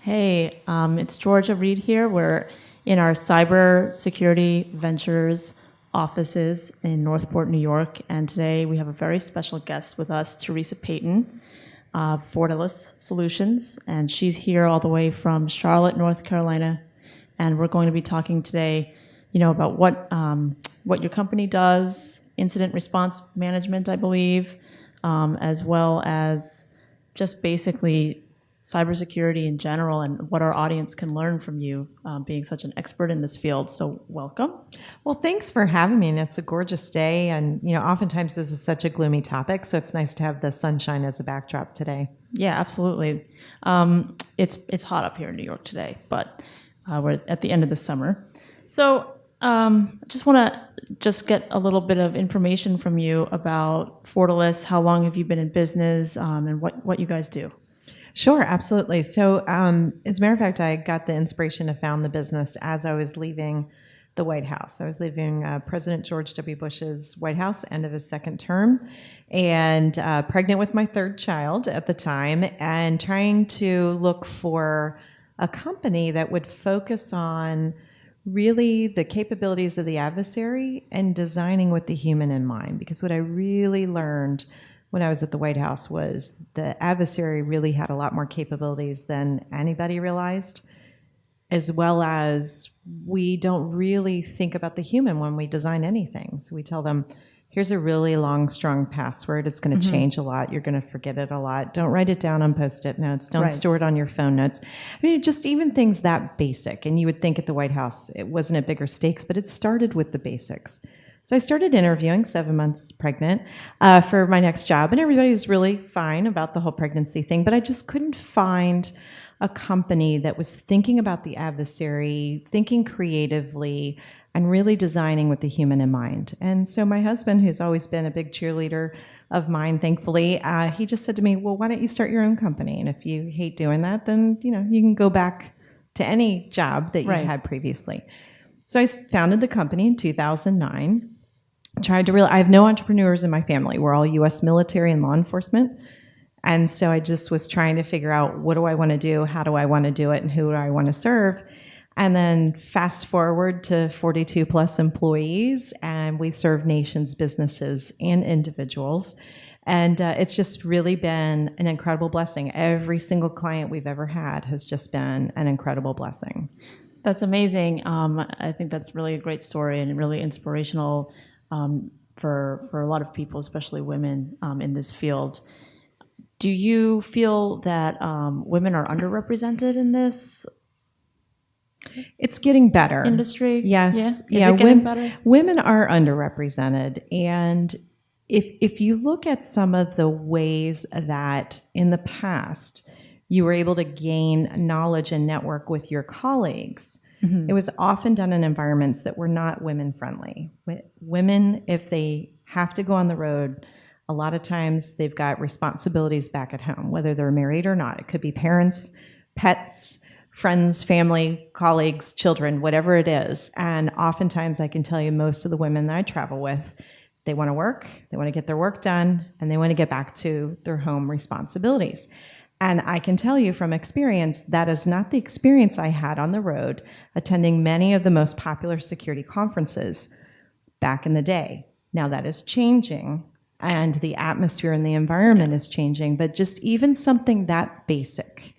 Hey, it's Georgia Reed here. We're in our Cybersecurity Ventures offices in Northport, New York, and today we have a very special guest with us, Theresa Payton of Fortalice Solutions, and she's here all the way from Charlotte, North Carolina, and we're going to be talking today, about what your company does, incident response management, I believe, as well as just basically cybersecurity in general and what our audience can learn from you, being such an expert in this field. So welcome. Well, thanks for having me. And it's a gorgeous day. And, oftentimes this is such a gloomy topic. So it's nice to have the sunshine as a backdrop today. Yeah, absolutely. It's hot up here in New York today, but we're at the end of the summer. So just want to get a little bit of information from you about Fortalice. How long have you been in business, and what you guys do? Sure, absolutely. So as a matter of fact, I got the inspiration to found the business as I was leaving the White House. I was leaving President George W. Bush's White House, end of his second term, and pregnant with my third child at the time, and trying to look for a company that would focus on really the capabilities of the adversary and designing with the human in mind. Because what I really learned when I was at the White House was the adversary really had a lot more capabilities than anybody realized, as well as we don't really think about the human when we design anything. So we tell them, here's a really long, strong password. It's going to change a lot. You're going to forget it a lot. Don't write it down on Post-it notes. Don't store it on your phone notes. I mean, just even things that basic. And you would think at the White House it wasn't at bigger stakes, but it started with the basics. So I started interviewing 7 months pregnant for my next job, and everybody was really fine about the whole pregnancy thing, but I just couldn't find a company that was thinking about the adversary, thinking creatively, and really designing with the human in mind. And so my husband, who's always been a big cheerleader of mine, thankfully, he just said to me, well, why don't you start your own company? And if you hate doing that, then you can go back to any job that you had previously. So I founded the company in 2009. I have no entrepreneurs in my family. We're all U.S. military and law enforcement. And so I just was trying to figure out, what do I want to do? How do I want to do it? And who do I want to serve? And then fast forward to 42 plus employees, and we serve nations, businesses, and individuals. And it's just really been an incredible blessing. Every single client we've ever had has just been an incredible blessing. That's amazing. I think that's really a great story and really inspirational for a lot of people, especially women in this field. Do you feel that women are underrepresented in this? It's getting better. Industry? Yes. Is it getting better? Women are underrepresented. And if you look at some of the ways that in the past you were able to gain knowledge and network with your colleagues, it was often done in environments that were not women-friendly. Women, if they have to go on the road, a lot of times they've got responsibilities back at home, whether they're married or not. It could be parents, pets, friends, family, colleagues, children, whatever it is. And oftentimes I can tell you most of the women that I travel with, they want to work, they want to get their work done, and they want to get back to their home responsibilities. And I can tell you from experience, that is not the experience I had on the road attending many of the most popular security conferences back in the day. Now that is changing, and the atmosphere and the environment is changing, but just even something that basic.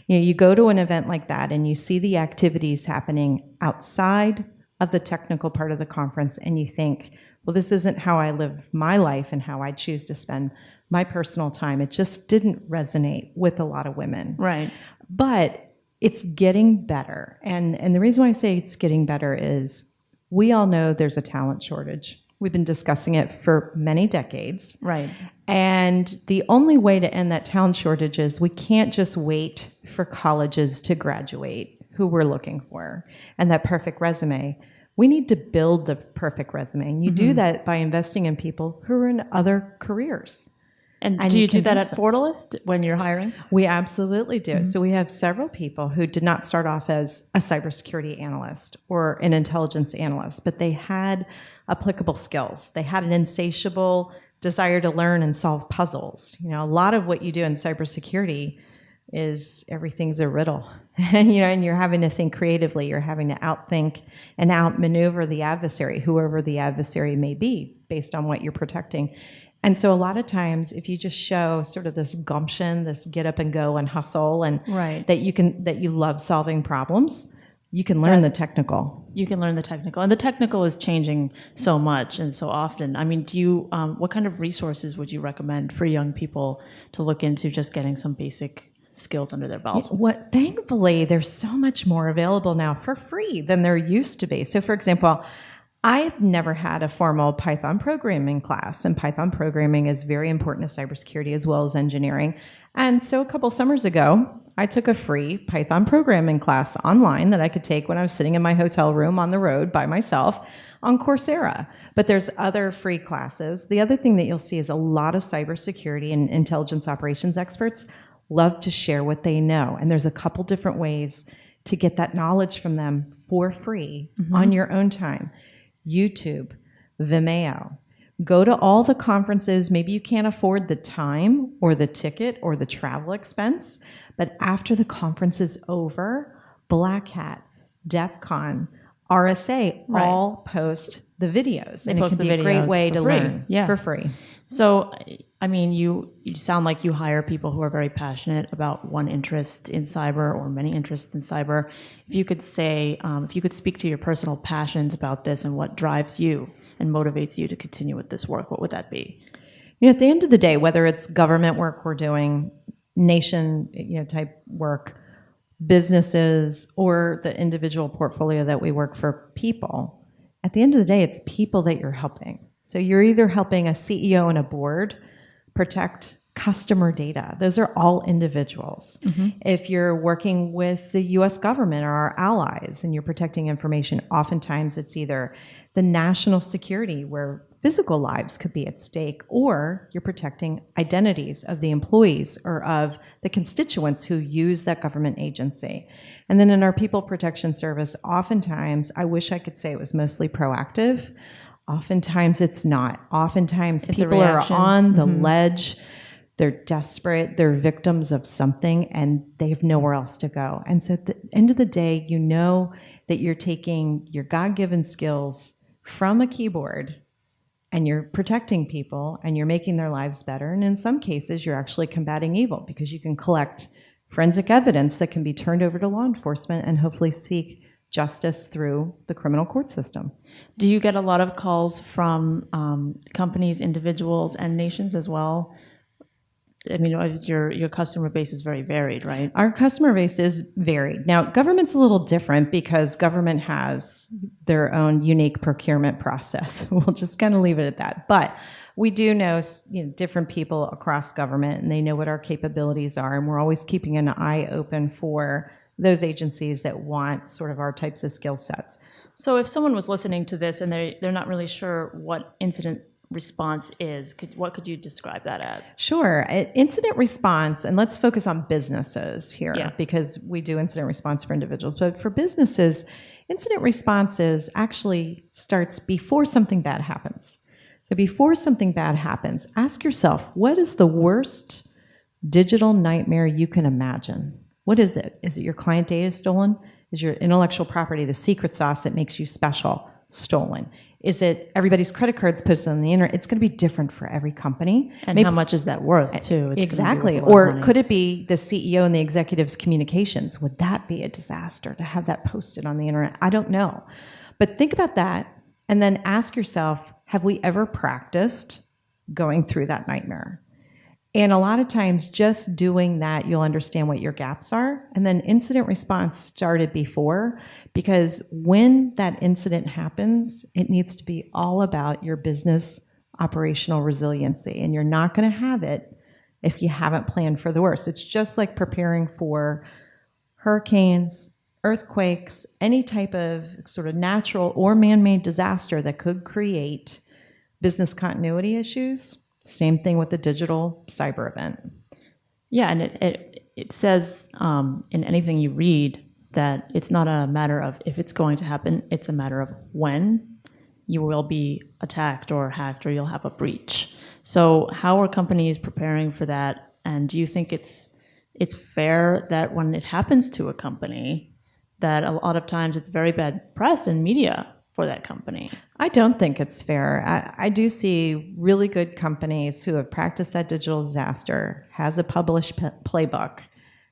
You go to an event like that and you see the activities happening outside of the technical part of the conference, and you think, well, this isn't how I live my life and how I choose to spend my personal time. It just didn't resonate with a lot of women. Right. But it's getting better. And the reason why I say it's getting better is we all know there's a talent shortage. We've been discussing it for many decades. Right. And the only way to end that talent shortage is we can't just wait for colleges to graduate who we're looking for and that perfect resume. We need to build the perfect resume. And you do that by investing in people who are in other careers. And do you do that at Fortalice when you're hiring? We absolutely do. So we have several people who did not start off as a cybersecurity analyst or an intelligence analyst, but they had applicable skills. They had an insatiable desire to learn and solve puzzles. A lot of what you do in cybersecurity is everything's a riddle. And you're having to think creatively. You're having to outthink and outmaneuver the adversary, whoever the adversary may be, based on what you're protecting. And so a lot of times, if you just show sort of this gumption, this get up and go and hustle, and that you love solving problems, you can learn the technical. You can learn the technical, and the technical is changing so much and so often. I mean, do you? What kind of resources would you recommend for young people to look into, just getting some basic skills under their belt? Thankfully, there's so much more available now for free than there used to be. So, for example, I've never had a formal Python programming class, and Python programming is very important to cybersecurity as well as engineering. And so a couple summers ago, I took a free Python programming class online that I could take when I was sitting in my hotel room on the road by myself on Coursera. But there's other free classes. The other thing that you'll see is a lot of cybersecurity and intelligence operations experts love to share what they know. And there's a couple different ways to get that knowledge from them for free on your own time. YouTube, Vimeo. Go to all the conferences. Maybe you can't afford the time or the ticket or the travel expense, but after the conference is over, Black Hat, DEF CON, RSA all post the videos. And it can be a great way to learn for free. So, I mean, you sound like you hire people who are very passionate about one interest in cyber or many interests in cyber. If you could say, if you could speak to your personal passions about this and what drives you and motivates you to continue with this work, what would that be? At the end of the day, whether it's government work we're doing, nation type work, businesses, or the individual portfolio that we work for people, at the end of the day, it's people that you're helping. So you're either helping a CEO and a board protect customer data. Those are all individuals. If you're working with the US government or our allies and you're protecting information, oftentimes it's either the national security where physical lives could be at stake, or you're protecting identities of the employees or of the constituents who use that government agency. And then in our people protection service, oftentimes, I wish I could say it was mostly proactive. Oftentimes it's not. Oftentimes people are on the ledge. They're desperate. They're victims of something and they have nowhere else to go. And so at the end of the day, you know that you're taking your God-given skills from a keyboard and you're protecting people and you're making their lives better. And in some cases, you're actually combating evil because you can collect forensic evidence that can be turned over to law enforcement and hopefully seek justice through the criminal court system. Do you get a lot of calls from companies, individuals, and nations as well? I mean, your customer base is very varied, right? Our customer base is varied. Now, government's a little different because government has their own unique procurement process. We'll just kind of leave it at that. But we do know, different people across government, and they know what our capabilities are, and we're always keeping an eye open for those agencies that want sort of our types of skill sets. So if someone was listening to this and they're not really sure what incident response is, what could you describe that as? Sure. Incident response, and let's focus on businesses here because we do incident response for individuals, but for businesses, incident responses actually starts before something bad happens. So before something bad happens, ask yourself, what is the worst digital nightmare you can imagine? What is it? Is it your client data stolen? Is your intellectual property, the secret sauce that makes you special, stolen? Is it everybody's credit cards posted on the internet? It's going to be different for every company. And how much is that worth, too? Exactly. Or could it be the CEO and the executive's communications? Would that be a disaster to have that posted on the internet? I don't know. But think about that and then ask yourself, have we ever practiced going through that nightmare? And a lot of times just doing that, you'll understand what your gaps are. And then incident response started before, because when that incident happens, it needs to be all about your business operational resiliency. And you're not going to have it if you haven't planned for the worst. It's just like preparing for hurricanes, earthquakes, any type of sort of natural or man-made disaster that could create business continuity issues. Same thing with the digital cyber event. Yeah, and it says in anything you read that it's not a matter of if it's going to happen, it's a matter of when you will be attacked or hacked or you'll have a breach. So how are companies preparing for that? And do you think it's it's fair that when it happens to a company, that a lot of times it's very bad press and media for that company. I don't think it's fair. I do see really good companies who have practiced that digital disaster, has a published playbook,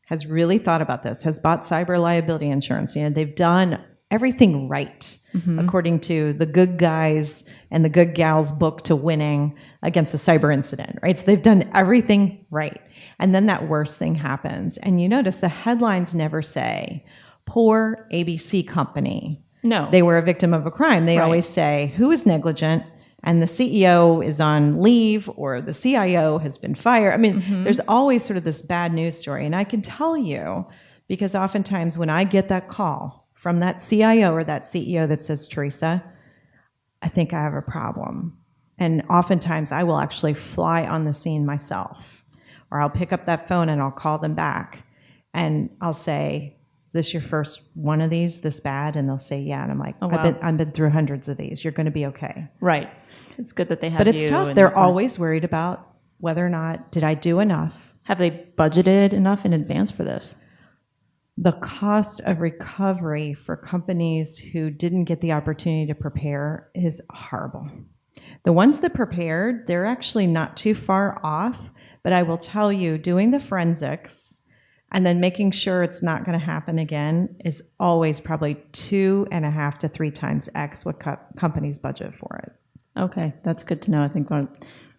has really thought about this, has bought cyber liability insurance. They've done everything right, according to the good guys and the good gals book to winning against a cyber incident, right? So they've done everything right. And then that worst thing happens. And you notice the headlines never say, poor ABC company. No. They were a victim of a crime. They always say, who is negligent? And the CEO is on leave, or the CIO has been fired. I mean, there's always sort of this bad news story. And I can tell you, because oftentimes when I get that call from that CIO or that CEO that says, Theresa, I think I have a problem. And oftentimes I will actually fly on the scene myself, or I'll pick up that phone and I'll call them back and I'll say, is this your first one of these this bad? And they'll say, yeah. And I'm like, oh, wow. I've been through hundreds of these. You're going to be okay. Right. It's good that they have But it's you. tough. They're always worried about whether or not, did I do enough? Have they budgeted enough in advance for this? The cost of recovery for companies who didn't get the opportunity to prepare is horrible. The ones that prepared, they're actually not too far off. But I will tell you, doing the forensics and then making sure it's not going to happen again is always probably 2.5 to 3 times X what companies budget for it. Okay, that's good to know. I think our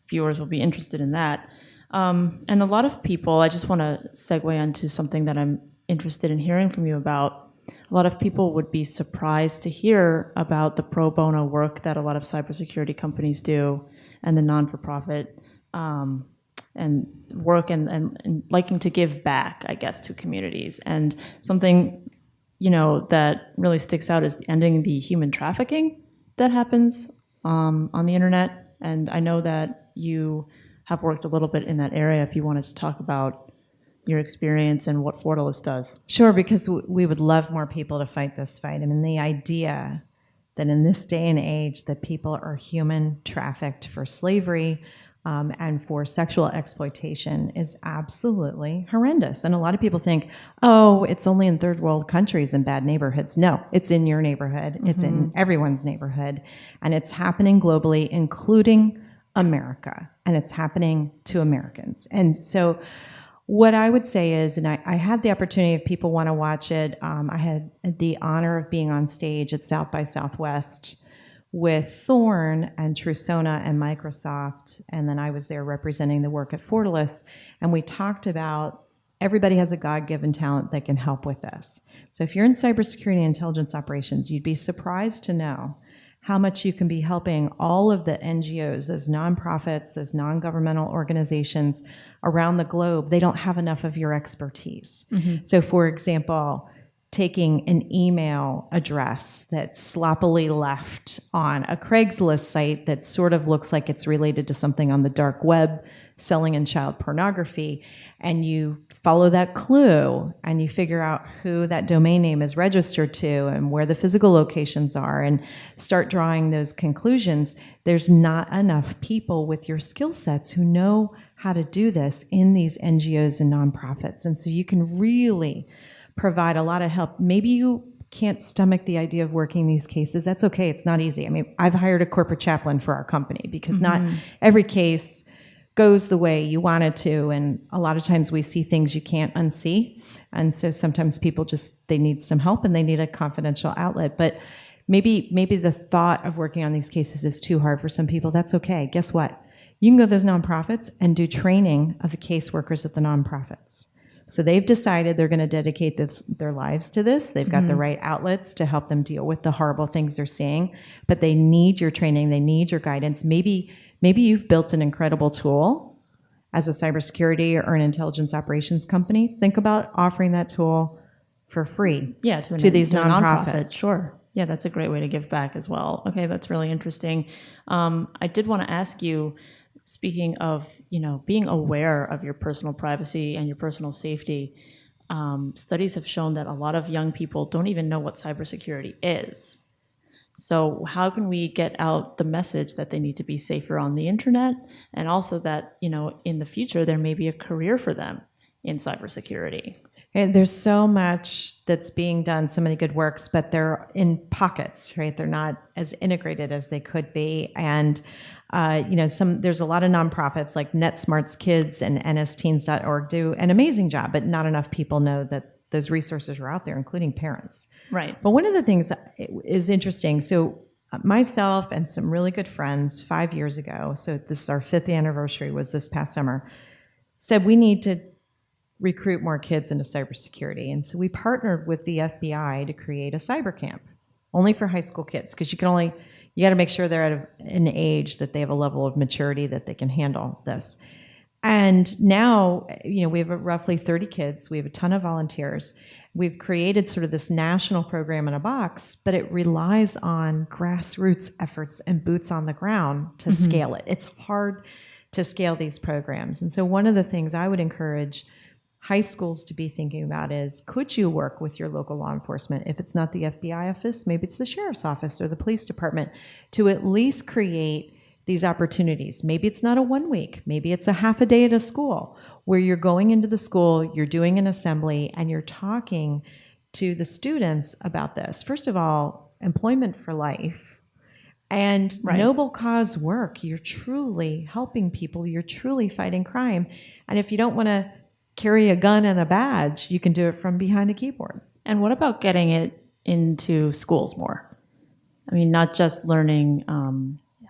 viewers will be interested in that. And a lot of people, I just want to segue into something that I'm interested in hearing from you about. A lot of people would be surprised to hear about the pro bono work that a lot of cybersecurity companies do and the non-for-profit and work and liking to give back, I guess, to communities. And something, that really sticks out is ending the human trafficking that happens on the internet. And I know that you have worked a little bit in that area. If you wanted to talk about your experience and what Fortalice does. Sure, because we would love more people to fight this fight. I mean, the idea that in this day and age that people are human trafficked for slavery and for sexual exploitation is absolutely horrendous. And a lot of people think, oh, it's only in third world countries and bad neighborhoods. No, it's in your neighborhood. It's in everyone's neighborhood. And it's happening globally, including America. And it's happening to Americans. And so what I would say is, and I had the opportunity, if people want to watch it, I had the honor of being on stage at South by Southwest with Thorne and Trusona and Microsoft, and then I was there representing the work at Fortalice, and we talked about everybody has a God-given talent that can help with this. So if you're in cybersecurity and intelligence operations, you'd be surprised to know how much you can be helping all of the NGOs, those nonprofits, those non-governmental organizations around the globe. They don't have enough of your expertise. So for example, taking an email address that's sloppily left on a Craigslist site that sort of looks like it's related to something on the dark web, selling in child pornography, and you follow that clue and you figure out who that domain name is registered to and where the physical locations are and start drawing those conclusions, there's not enough people with your skill sets who know how to do this in these NGOs and nonprofits. And so you can really provide a lot of help. Maybe you can't stomach the idea of working these cases. That's okay. It's not easy. I mean, I've hired a corporate chaplain for our company because not every case goes the way you want it to, and a lot of times we see things you can't unsee, and so sometimes people they need some help and they need a confidential outlet. But maybe the thought of working on these cases is too hard for some people. That's okay. Guess what? You can go to those nonprofits and do training of the caseworkers at the nonprofits. So they've decided they're going to dedicate their lives to this. They've got the right outlets to help them deal with the horrible things they're seeing, but they need your training. They need your guidance. Maybe you've built an incredible tool as a cybersecurity or an intelligence operations company. Think about offering that tool for free to these nonprofits. Sure. Yeah, that's a great way to give back as well. Okay, that's really interesting. I did want to ask you, speaking of, being aware of your personal privacy and your personal safety, studies have shown that a lot of young people don't even know what cybersecurity is. So how can we get out the message that they need to be safer on the internet, and also that, in the future there may be a career for them in cybersecurity. And there's so much that's being done, so many good works, but they're in pockets, right? They're not as integrated as they could be. And there's a lot of nonprofits like NetSmart's Kids and nsteens.org do an amazing job, but not enough people know that those resources are out there, including parents. Right. But one of the things that is interesting, so myself and some really good friends 5 years ago, so this is our 5th anniversary, was this past summer, said we need to recruit more kids into cybersecurity. And so we partnered with the FBI to create a cyber camp, only for high school kids, because you got to make sure they're at an age that they have a level of maturity that they can handle this. And now, we have roughly 30 kids. We have a ton of volunteers. We've created sort of this national program in a box, but it relies on grassroots efforts and boots on the ground to scale it. It's hard to scale these programs. And so one of the things I would encourage high schools to be thinking about is, could you work with your local law enforcement? If it's not the FBI office, maybe it's the sheriff's office or the police department, to at least create these opportunities. Maybe it's not a 1 week, maybe it's a half a day at a school where you're going into the school, you're doing an assembly, and you're talking to the students about this. First of all, employment for life and noble cause work. You're truly helping people, you're truly fighting crime. And if you don't want to carry a gun and a badge, you can do it from behind a keyboard. And what about getting it into schools more? I mean, not just learning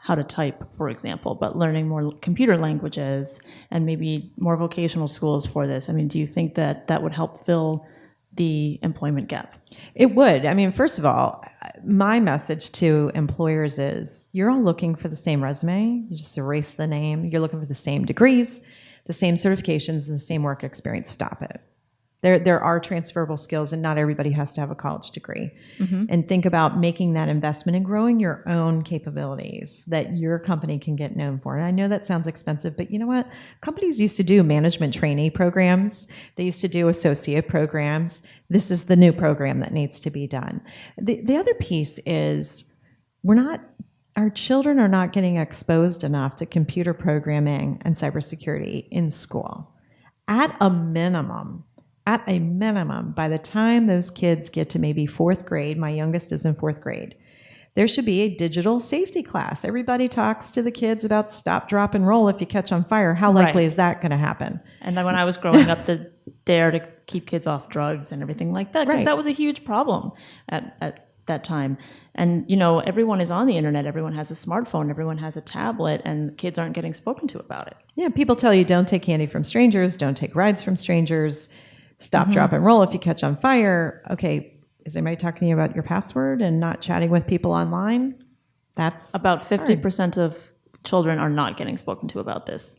how to type, for example, but learning more computer languages and maybe more vocational schools for this. I mean, do you think that that would help fill the employment gap? It would. I mean, first of all, my message to employers is, you're all looking for the same resume. You just erase the name. You're looking for the same degrees, the same certifications, and the same work experience. Stop it. There are transferable skills, and not everybody has to have a college degree. And think about making that investment and growing your own capabilities that your company can get known for. And I know that sounds expensive, but you know what? Companies used to do management trainee programs. They used to do associate programs. This is the new program that needs to be done. The other piece is, our children are not getting exposed enough to computer programming and cybersecurity in school. At a minimum, by the time those kids get to maybe 4th grade, my youngest is in 4th grade, there should be a digital safety class. Everybody talks to the kids about stop, drop, and roll if you catch on fire. How likely is that going to happen? And then when I was growing up, the dare to keep kids off drugs and everything like that, because that was a huge problem at that time. And, everyone is on the internet. Everyone has a smartphone. Everyone has a tablet, and kids aren't getting spoken to about it. Yeah, people tell you, don't take candy from strangers, don't take rides from strangers, stop, drop, and roll if you catch on fire. Okay, is anybody talking to you about your password and not chatting with people online? That's about 50% of children are not getting spoken to about this.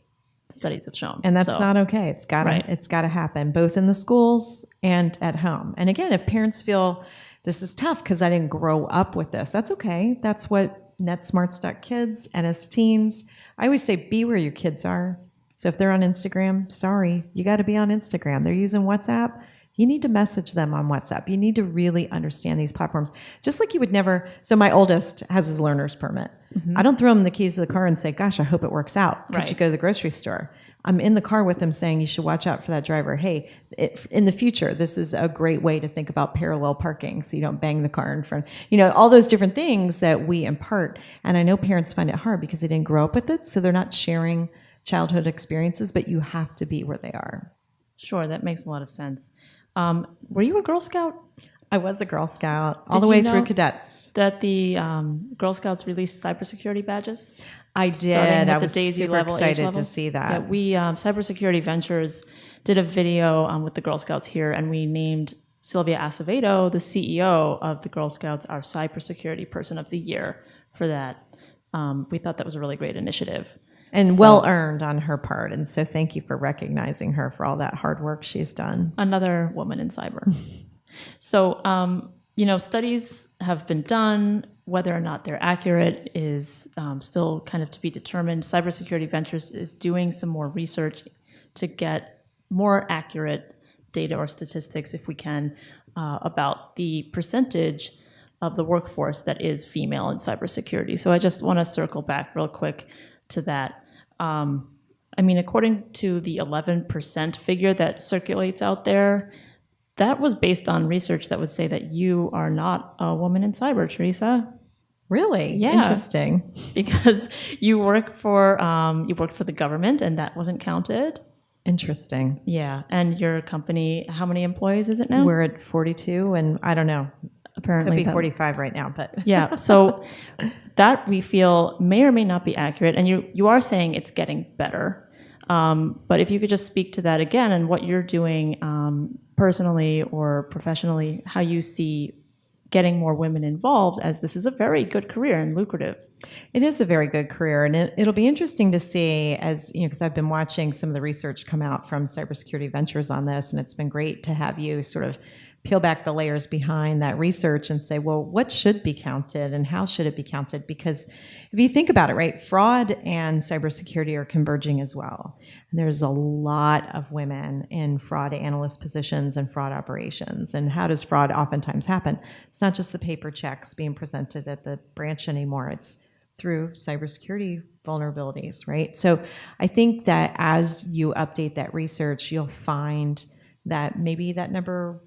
Studies have shown. And that's not okay. It's gotta happen, both in the schools and at home. And again, if parents feel this is tough because I didn't grow up with this, that's okay. That's what NetSmarts.kids, NSTeens. I always say, be where your kids are. So if they're on Instagram, sorry, you got to be on Instagram. They're using WhatsApp. You need to message them on WhatsApp. You need to really understand these platforms. Just like you would never, so my oldest has his learner's permit. I don't throw him the keys to the car and say, gosh, I hope it works out. Could you go to the grocery store? I'm in the car with him saying, you should watch out for that driver. Hey, in the future, this is a great way to think about parallel parking so you don't bang the car in front. All those different things that we impart. And I know parents find it hard because they didn't grow up with it, so they're not sharing childhood experiences, but you have to be where they are. Sure, that makes a lot of sense. Were you a Girl Scout? I was a Girl Scout all the way through cadets. That the Girl Scouts released cybersecurity badges? I did. I was super excited to see that. Yeah, we, Cybersecurity Ventures, did a video with the Girl Scouts here, and we named Sylvia Acevedo, the CEO of the Girl Scouts, our Cybersecurity Person of the Year for that. We thought that was a really great initiative. And well earned on her part. And so thank you for recognizing her for all that hard work she's done. Another woman in cyber. So, studies have been done. Whether or not they're accurate is still kind of to be determined. Cybersecurity Ventures is doing some more research to get more accurate data or statistics, if we can, about the percentage of the workforce that is female in cybersecurity. So I just want to circle back real quick to that. I mean, according to the 11% figure that circulates out there, that was based on research that would say that you are not a woman in cyber, Theresa. Really? Yeah. Interesting. Because you worked for the government, and that wasn't counted. Interesting. Yeah. And your company, how many employees is it now? We're at 42, and I don't know. Apparently, could be 45 right now, but yeah. So that we feel may or may not be accurate, and you are saying it's getting better. But if you could just speak to that again and what you're doing personally or professionally, how you see getting more women involved, as this is a very good career and lucrative. It is a very good career, and it'll be interesting to see, as you know, because I've been watching some of the research come out from Cybersecurity Ventures on this, and it's been great to have you sort of peel back the layers behind that research and say, well, what should be counted and how should it be counted? Because if you think about it, right, fraud and cybersecurity are converging as well. And there's a lot of women in fraud analyst positions and fraud operations. And how does fraud oftentimes happen? It's not just the paper checks being presented at the branch anymore. It's through cybersecurity vulnerabilities, right? So I think that as you update that research, you'll find that maybe that number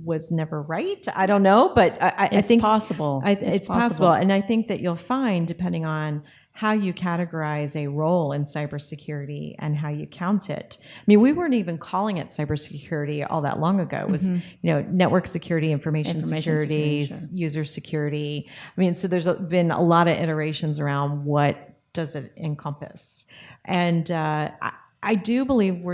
was never right. I don't know, but I think possible. It's possible. And I think that you'll find, depending on how you categorize a role in cybersecurity and how you count it. I mean, we weren't even calling it cybersecurity all that long ago. It was, network security, information security, sure. User security. I mean, so there's been a lot of iterations around what does it encompass. And I do believe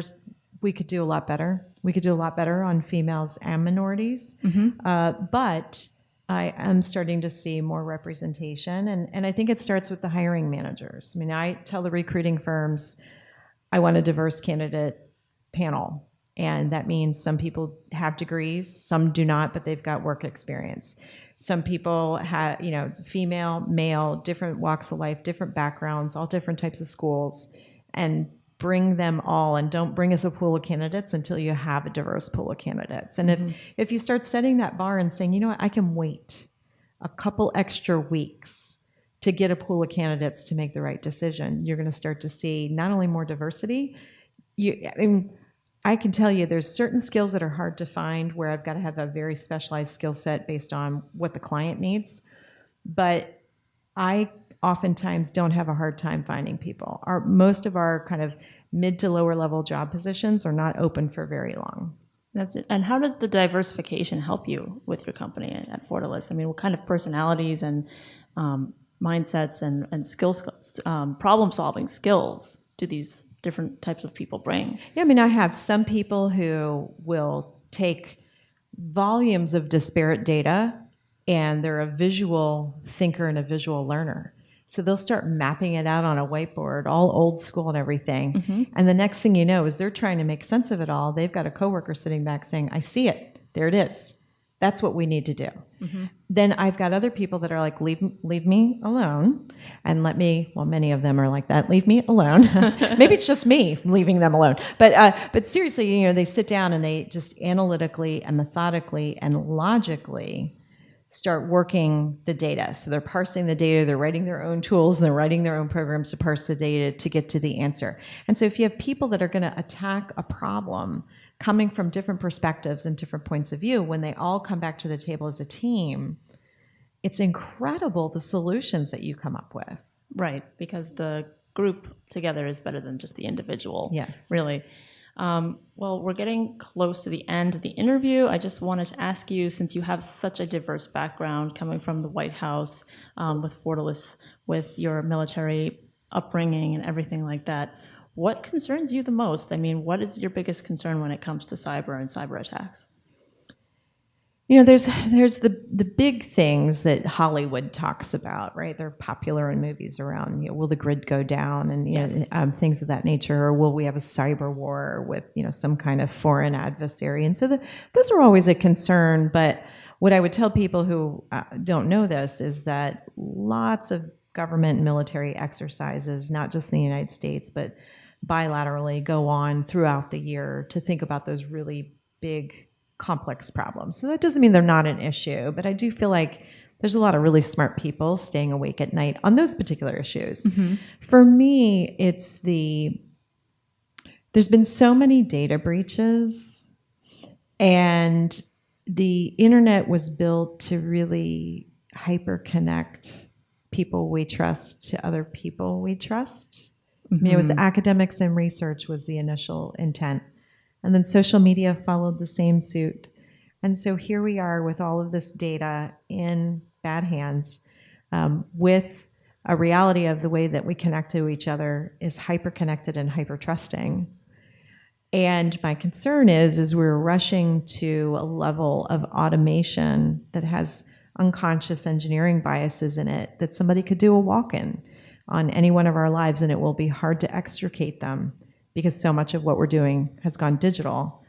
we could do a lot better. We could do a lot better on females and minorities. But I am starting to see more representation. And I think it starts with the hiring managers. I mean, I tell the recruiting firms, I want a diverse candidate panel. And that means some people have degrees, some do not, but they've got work experience. Some people have, female, male, different walks of life, different backgrounds, all different types of schools. And bring them all, and don't bring us a pool of candidates until you have a diverse pool of candidates. And if you start setting that bar and saying, you know what, I can wait a couple extra weeks to get a pool of candidates to make the right decision, you're going to start to see not only more diversity. I can tell you there's certain skills that are hard to find where I've got to have a very specialized skill set based on what the client needs. But I oftentimes don't have a hard time finding people. Most of our kind of mid to lower level job positions are not open for very long. That's it. And how does the diversification help you with your company at Fortalice? I mean, what kind of personalities and mindsets and skills, problem-solving skills do these different types of people bring? Yeah, I mean, I have some people who will take volumes of disparate data, and they're a visual thinker and a visual learner. So they'll start mapping it out on a whiteboard, all old school and everything. And the next thing you know is they're trying to make sense of it all. They've got a coworker sitting back saying, I see it. There it is. That's what we need to do. Then I've got other people that are like, leave me alone and many of them are like that, leave me alone. Maybe it's just me leaving them alone. But seriously, they sit down and they just analytically and methodically and logically start working the data. So they're parsing the data, they're writing their own tools, and they're writing their own programs to parse the data to get to the answer. And so if you have people that are going to attack a problem coming from different perspectives and different points of view, when they all come back to the table as a team, it's incredible the solutions that you come up with. Right, because the group together is better than just the individual. Yes. Really. Well, we're getting close to the end of the interview. I just wanted to ask you, since you have such a diverse background coming from the White House, with Fortalice, with your military upbringing and everything like that, what concerns you the most? I mean, what is your biggest concern when it comes to cyber and cyber attacks? There's the big things that Hollywood talks about, right? They're popular in movies around, will the grid go down and Yes. Things of that nature, or will we have a cyber war with some kind of foreign adversary? And so those are always a concern. But what I would tell people who don't know this is that lots of government and military exercises, not just in the United States, but bilaterally, go on throughout the year to think about those really big, complex problems. So that doesn't mean they're not an issue, but I do feel like there's a lot of really smart people staying awake at night on those particular issues. For me, it's the There's been so many data breaches, and the internet was built to really hyper-connect people we trust to other people we trust. I mean, it was academics and research was the initial intent. And then social media followed the same suit. And so here we are with all of this data in bad hands, with a reality of the way that we connect to each other is hyper-connected and hyper-trusting. And my concern is we're rushing to a level of automation that has unconscious engineering biases in it, that somebody could do a walk-in on any one of our lives and it will be hard to extricate them because so much of what we're doing has gone digital.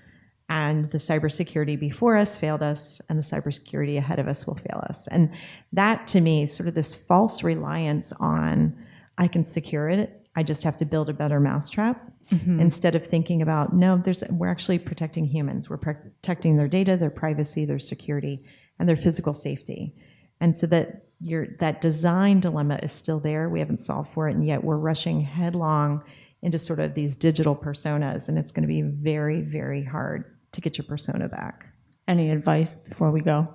And the cybersecurity before us failed us, and the cybersecurity ahead of us will fail us. And that, to me, sort of this false reliance on, I can secure it, I just have to build a better mousetrap, instead of thinking about, no, we're actually protecting humans. We're protecting their data, their privacy, their security, and their physical safety. And so that design dilemma is still there. We haven't solved for it, and yet we're rushing headlong into sort of these digital personas, and it's going to be very, very hard to get your persona back. Any advice before we go?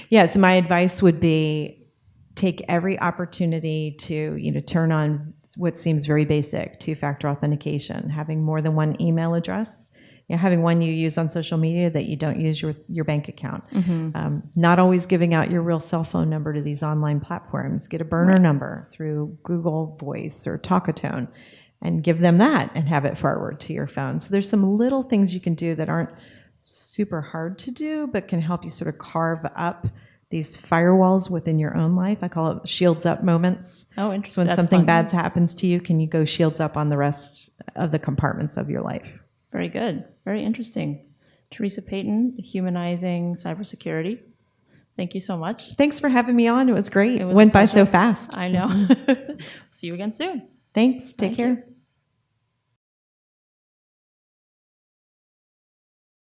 Yeah, so my advice would be take every opportunity to, turn on what seems very basic, two-factor authentication, having more than one email address, having one you use on social media that you don't use your bank account, not always giving out your real cell phone number to these online platforms. Get a burner number through Google Voice or Talkatone and give them that and have it forward to your phone. So there's some little things you can do that aren't super hard to do, but can help you sort of carve up these firewalls within your own life. I call it shields up moments. Oh, interesting. So when something bad happens to you, can you go shields up on the rest of the compartments of your life? Very good. Very interesting. Theresa Payton, Humanizing Cybersecurity. Thank you so much. Thanks for having me on. It was great. It was Went by so fast. I know. See you again soon. Thanks. Take care.